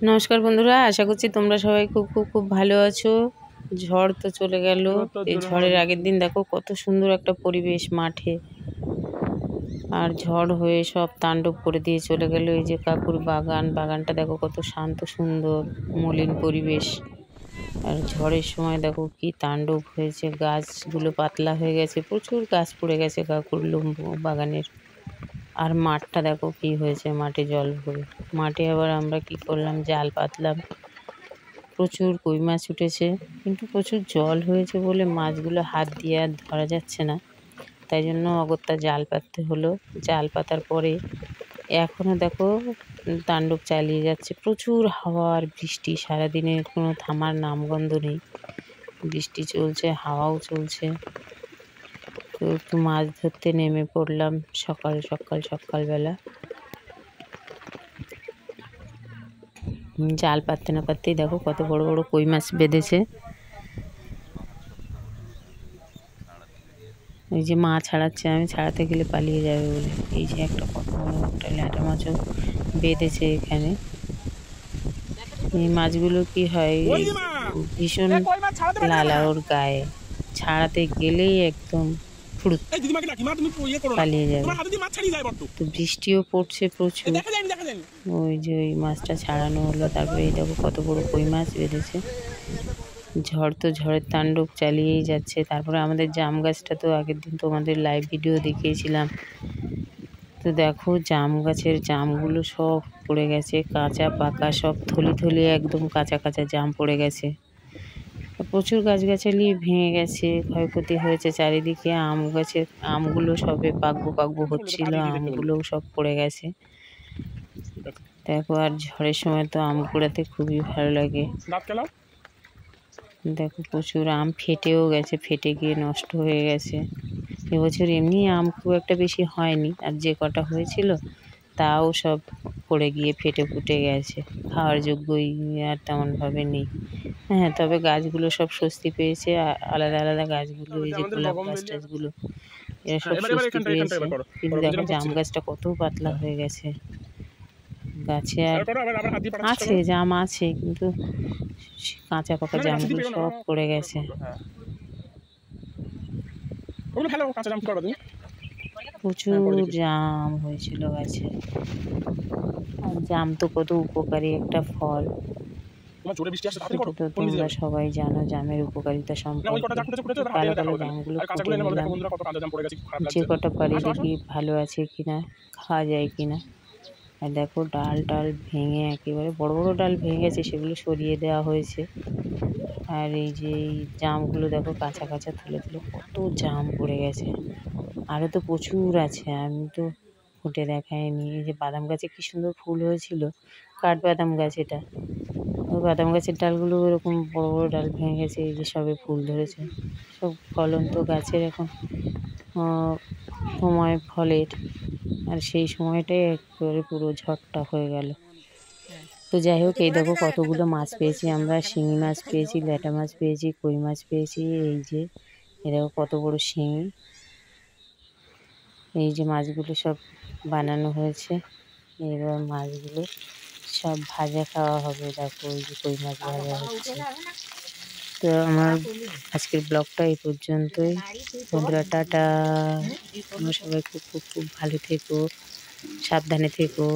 নমস্কার বন্ধুরা, আশা করছি তোমরা সবাই খুব খুব খুব ভালো আছো। ঝড় তো চলে গেল। এই ঝড়ের আগের দিন দেখো কত সুন্দর একটা পরিবেশ মাঠে, আর ঝড় হয়ে সব তাণ্ডব করে দিয়ে চলে গেল। এই যে কাকুর বাগানটা দেখো কত শান্ত সুন্দর মলিন পরিবেশ। আর ঝড়ের সময় দেখো কি তাণ্ডব হয়েছে, গাছগুলো পাতলা হয়ে গেছে, প্রচুর গাছ পড়ে গেছে কাকুর বাগানের। আর মাঠটা দেখো কি হয়েছে, মাঠে জল ভরে। মাঠে আবার আমরা কি করলাম, জাল পাতলাম। প্রচুর কই মাছ উঠেছে, কিন্তু প্রচুর জল হয়েছে বলে মাছগুলো হাত দিয়ে আর ধরা যাচ্ছে না, তাই জন্য অগত্যা জাল পাততে হলো। জাল পাতার পরে এখনও দেখো তাণ্ডব চালিয়ে যাচ্ছে। প্রচুর হাওয়া আর বৃষ্টি, সারাদিনে কোনো থামার নামগন্ধ নেই। বৃষ্টি চলছে, হাওয়াও চলছে। তো একটু মাছ ধরতে নেমে পড়লাম সকালবেলা। জাল পাততে না পাততেই দেখো কত বড় বড় কই মাছ বেঁধেছে। এই যে মা ছাড়াচ্ছে, আমি ছাড়াতে গেলে পালিয়ে যাবে বলে। এই যে একটা কত বড় একটা ল্যাটা মাছও বেঁধেছে এখানে। এই মাছগুলো কি হয়, ভীষণ লালা ওর গায়ে, ছাড়াতে গেলেই একদম ফুরুত পালিয়ে যাবে। তো বৃষ্টিও পড়ছে প্রচুর। ওই যে ওই মাছটা ছাড়ানো হলো, তারপরে এই দেখো কত বড় কই মাছ বেঁধেছে। ঝড় তো ঝড়ের তাণ্ডব চালিয়েই যাচ্ছে। তারপরে আমাদের জাম গাছটা তো আগের দিন তোমাদের লাইভ ভিডিও দেখিয়েছিলাম। তো দেখো জাম গাছের জামগুলো সব পড়ে গেছে, কাঁচা পাকা সব থলি একদম কাঁচা কাঁচা জাম পড়ে গেছে। প্রচুর গাছগাছালি ভেঙে গেছে, ক্ষয়ক্ষতি হয়েছে চারিদিকে। আম গাছের আমগুলো সবে পাকবো হচ্ছিল, আমগুলোও সব পড়ে গেছে। দেখো, আর ঝড়ের সময় তো আম কুড়াতে খুবই ভালো লাগে। দেখো প্রচুর আম ফেটেও গেছে, ফেটে গিয়ে নষ্ট হয়ে গেছে। এবছর এমনি আম খুব একটা বেশি হয়নি, আর যে কটা হয়েছিল তাও সব পড়ে গিয়ে ফেটে ফুটে গেছে, খাওয়ার যোগ্যই আর তেমনভাবে নেই। হ্যাঁ, তবে গাছগুলো সব স্বস্তি পেয়েছে, আলাদা আলাদা গাছগুলো, এই যে গোলাপ গাছ টাছগুলো, এরা সব স্বস্তি পেয়েছে। কিন্তু দেখো জাম গাছটা কত পাতলা হয়ে গেছে। গাছে আর আছে জাম আছে, কিন্তু কাঁচা পাকা জামগুলো সব পড়ে গেছে। প্রচুর জাম হয়েছিল গাছে। আর জাম তো কত উপকারী একটা ফল, তো তোমরা সবাই জানো জামের উপকারিতা সম্পর্কে। কালো কালো জামগুলো কুটে নিলাম, যে কটা পারি দেখি ভালো আছে কিনা, খাওয়া যায় কিনা। আর দেখো ডাল ভেঙে একেবারে বড় বড় ডাল ভেঙে গেছে, সেগুলো সরিয়ে দেওয়া হয়েছে। আর এই যে এই জামগুলো দেখো কাঁচা তুলে কত জাম পড়ে গেছে। আরও তো প্রচুর আছে, আমি তো ফুটে দেখাইনি। এই যে বাদাম গাছে কি সুন্দর ফুল হয়েছিল, কাঠবাদাম গাছ এটা। ওই বাদাম গাছের ডালগুলো এরকম বড় বড় ডাল ভেঙে গেছে, এই যে সবে ফুল ধরেছে। সব ফলন্ত গাছের এখন সময় ফলের, আর সেই সময়টাই একেবারে পুরো ঝড়টা হয়ে গেল। তো যাই হোক, এই দেখো কতগুলো মাছ পেয়েছি আমরা। শিঙি মাছ পেয়েছি, ল্যাটা মাছ পেয়েছি, কই মাছ পেয়েছি। এই যে দেখো কত বড় শিঙি। এই যে মাছগুলো সব বানানো হয়েছে, এবার মাছগুলো সব ভাজা খাওয়া হবে। দেখো ওই যে কই মাছ ভাজা হচ্ছে। তো আমার আজকের ব্লগটা এই পর্যন্তই। বন্ধুরা টাটা, তোমরা সবাই খুব খুব খুব ভালো থেকো, সাবধানে থেকো।